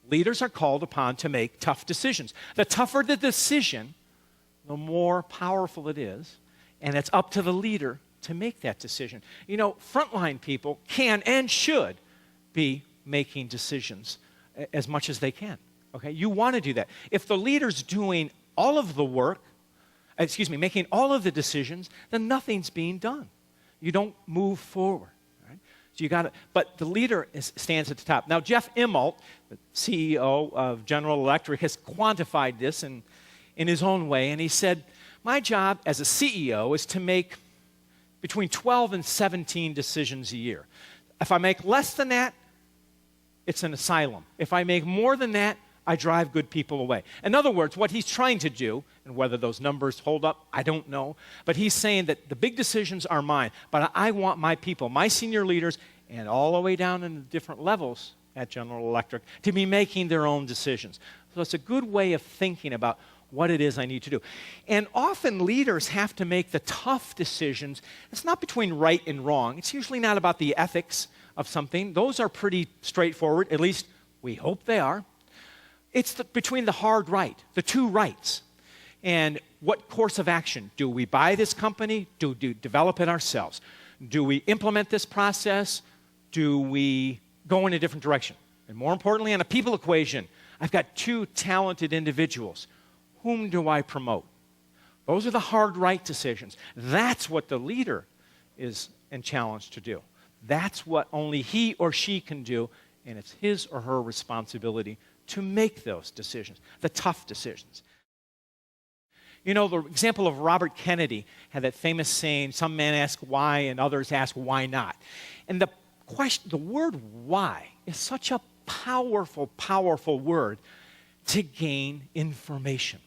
Leaders are called upon to make tough decisions. The tougher the decision, the more powerful it is, and it's up to the leader to make that decision. You know, frontline people can and should be making decisions as much as they can. Okay, you want to do that. If the leader's doing all of the work, making all of the decisions, then nothing's being done. You don't move forward. Right? So you got to. But the leader stands at the top. Now, Jeff Immelt, the CEO of General Electric, has quantified this in his own way, and he said, "My job as a CEO is to make between 12 and 17 decisions a year. If I make less than that, it's an asylum. If I make more than that, I drive good people away." In other words, what he's trying to do, and whether those numbers hold up, I don't know, but he's saying that the big decisions are mine, but I want my people, my senior leaders, and all the way down in the different levels at General Electric, to be making their own decisions. So it's a good way of thinking about what it is I need to do. And often leaders have to make the tough decisions. It's not between right and wrong. It's usually not about the ethics of something. Those are pretty straightforward, at least we hope they are. It's between the hard right, the two rights. And what course of action? Do we buy this company? Do we develop it ourselves? Do we implement this process? Do we go in a different direction? And more importantly, on a people equation, I've got two talented individuals. Whom do I promote? Those are the hard right decisions. That's what the leader is challenged to do. That's what only he or she can do, and it's his or her responsibility to make those decisions, the tough decisions. You know, the example of Robert Kennedy had that famous saying, "Some men ask why and others ask why not." And the word why is such a powerful, powerful word to gain information.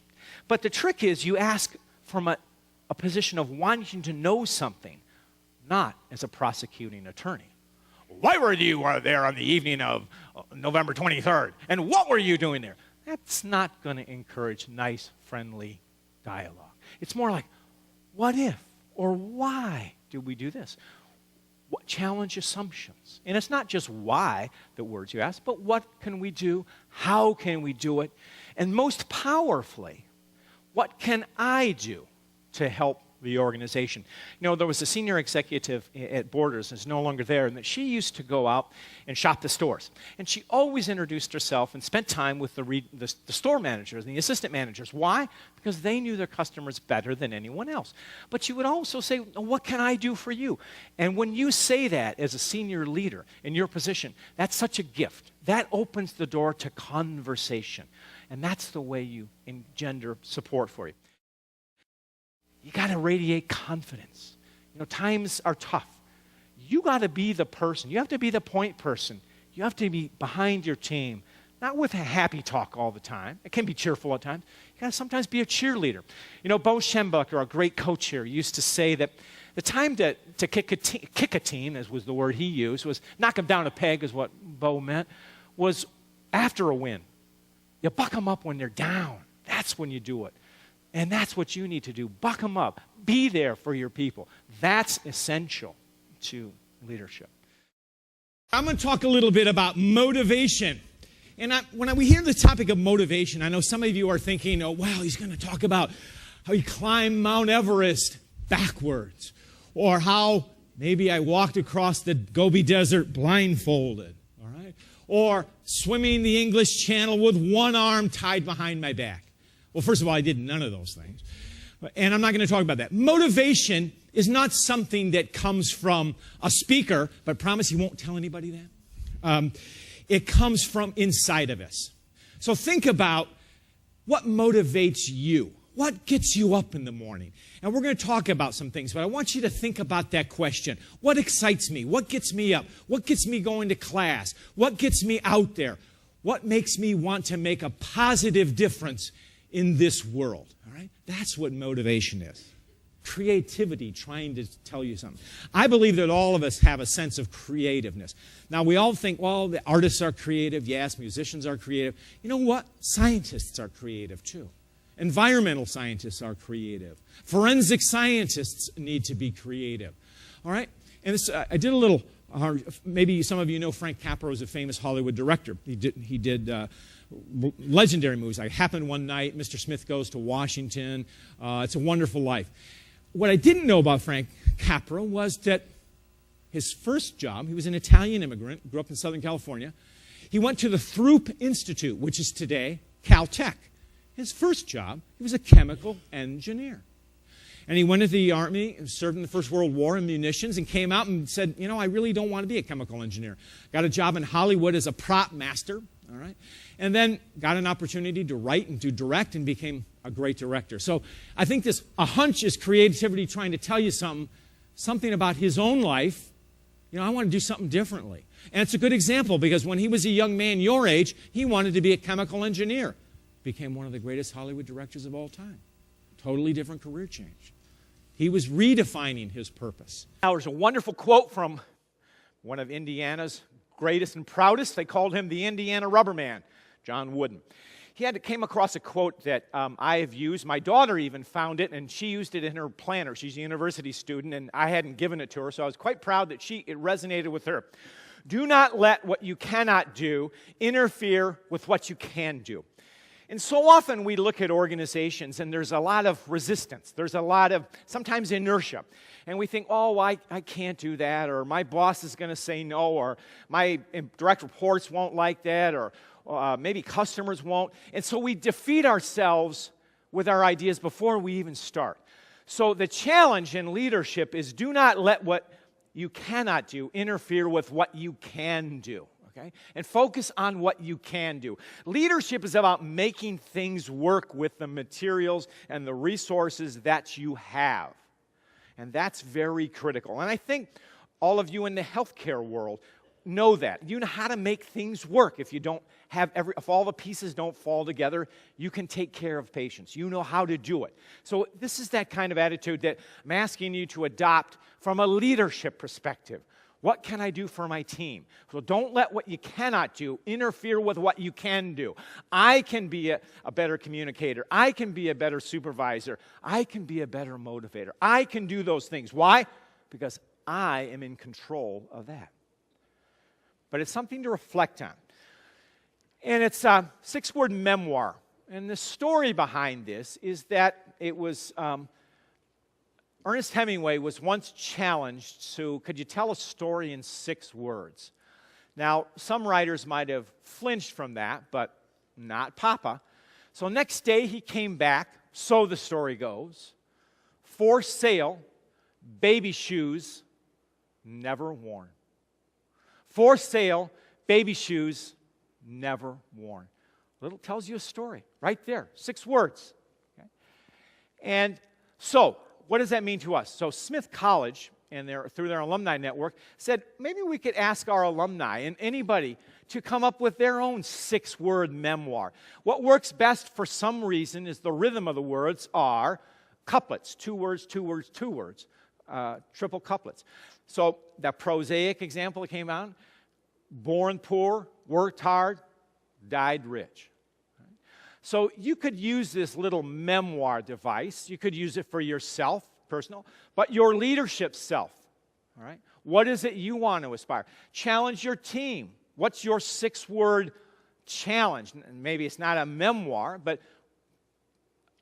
But the trick is you ask from a position of wanting to know something, not as a prosecuting attorney. Why were you there on the evening of November 23rd? And what were you doing there? That's not going to encourage nice, friendly dialogue. It's more like, what if or why do we do this? Challenge assumptions. And it's not just why, the words you ask, but what can we do? How can we do it? And most powerfully, what can I do to help the organization? You know, there was a senior executive at Borders, who's no longer there, and that she used to go out and shop the stores. And she always introduced herself and spent time with the store managers and the assistant managers. Why? Because they knew their customers better than anyone else. But she would also say, what can I do for you? And when you say that as a senior leader in your position, that's such a gift. That opens the door to conversation. And that's the way you engender support for you. You got to radiate confidence. You know, times are tough. You got to be the person. You have to be the point person. You have to be behind your team, not with a happy talk all the time. It can be cheerful at times. You got to sometimes be a cheerleader. You know, Bo Schembucker, a great coach here, used to say that the time to kick a team, as was the word he used, was knock them down a peg, is what Bo meant, was after a win. You buck them up when they're down. That's when you do it. And that's what you need to do. Buck them up. Be there for your people. That's essential to leadership. I'm going to talk a little bit about motivation. And when we hear the topic of motivation, I know some of you are thinking, oh, wow, he's going to talk about how he climbed Mount Everest backwards. Or how maybe I walked across the Gobi Desert blindfolded. All right? Or swimming the English Channel with one arm tied behind my back. Well, first of all, I did none of those things. And I'm not going to talk about that. Motivation is not something that comes from a speaker, but I promise he won't tell anybody that. It comes from inside of us. So think about what motivates you. What gets you up in the morning? And we're going to talk about some things, but I want you to think about that question. What excites me? What gets me up? What gets me going to class? What gets me out there? What makes me want to make a positive difference in this world? All right? That's what motivation is. Creativity, trying to tell you something. I believe that all of us have a sense of creativeness. Now, we all think, well, the artists are creative. Yes, musicians are creative. You know what? Scientists are creative, too. Environmental scientists are creative. Forensic scientists need to be creative. All right? And I did a little Maybe some of you know Frank Capra is a famous Hollywood director. He did legendary movies like Happened One Night, Mr. Smith Goes to Washington. It's a Wonderful Life. What I didn't know about Frank Capra was that his first job, he was an Italian immigrant, grew up in Southern California. He went to the Throop Institute, which is today Caltech. His first job, he was a chemical engineer. And he went into the Army and served in the First World War in munitions and came out and said, I really don't want to be a chemical engineer. Got a job in Hollywood as a prop master, all right? And then got an opportunity to write and to direct and became a great director. So I think a hunch is creativity trying to tell you something about his own life. I want to do something differently. And it's a good example because when he was a young man your age, he wanted to be a chemical engineer. Became one of the greatest Hollywood directors of all time. Totally different career change. He was redefining his purpose. Now, there's a wonderful quote from one of Indiana's greatest and proudest. They called him the Indiana Rubber Man, John Wooden. Came across a quote that I have used. My daughter even found it, and she used it in her planner. She's a university student, and I hadn't given it to her, so I was quite proud that it resonated with her. Do not let what you cannot do interfere with what you can do. And so often we look at organizations and there's a lot of resistance. There's a lot of sometimes inertia. And we think, I can't do that, or my boss is going to say no, or my direct reports won't like that, or maybe customers won't. And so we defeat ourselves with our ideas before we even start. So the challenge in leadership is do not let what you cannot do interfere with what you can do. Okay? And focus on what you can do. Leadership is about making things work with the materials and the resources that you have. And that's very critical. And I think all of you in the healthcare world know that. You know how to make things work. If all the pieces don't fall together, you can take care of patients. You know how to do it. So this is that kind of attitude that I'm asking you to adopt from a leadership perspective. What can I do for my team? So don't let what you cannot do interfere with what you can do. I can be a better communicator. I can be a better supervisor. I can be a better motivator. I can do those things. Why? Because I am in control of that. But it's something to reflect on. And it's a 6-word memoir. And the story behind this is that it was... Ernest Hemingway was once challenged, so could you tell a story in 6 words? Now, some writers might have flinched from that, but not Papa. So next day he came back, so the story goes, for sale, baby shoes, never worn. For sale, baby shoes, never worn. Little tells you a story right there, 6 words. Okay? And so, what does that mean to us? So Smith College, through their alumni network, said maybe we could ask our alumni and anybody to come up with their own 6-word memoir. What works best for some reason is the rhythm of the words are couplets, 2 words, 2 words, 2 words, triple couplets. So that prosaic example that came out, born poor, worked hard, died rich. So you could use this little memoir device. You could use it for yourself, personal, but your leadership self. All right? What is it you want to aspire? Challenge your team. What's your 6-word challenge? And maybe it's not a memoir, but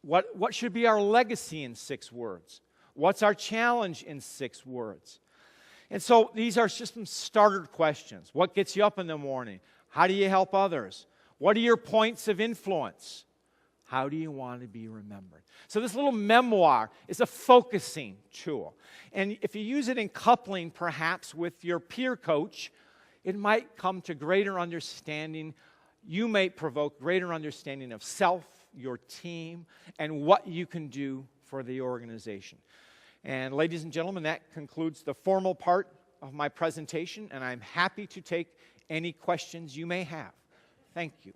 what should be our legacy in 6 words? What's our challenge in 6 words? And so these are just some starter questions. What gets you up in the morning? How do you help others? What are your points of influence? How do you want to be remembered? So this little memoir is a focusing tool. And if you use it in coupling, perhaps, with your peer coach, it might come to greater understanding. You may provoke greater understanding of self, your team, and what you can do for the organization. And ladies and gentlemen, that concludes the formal part of my presentation, and I'm happy to take any questions you may have. Thank you.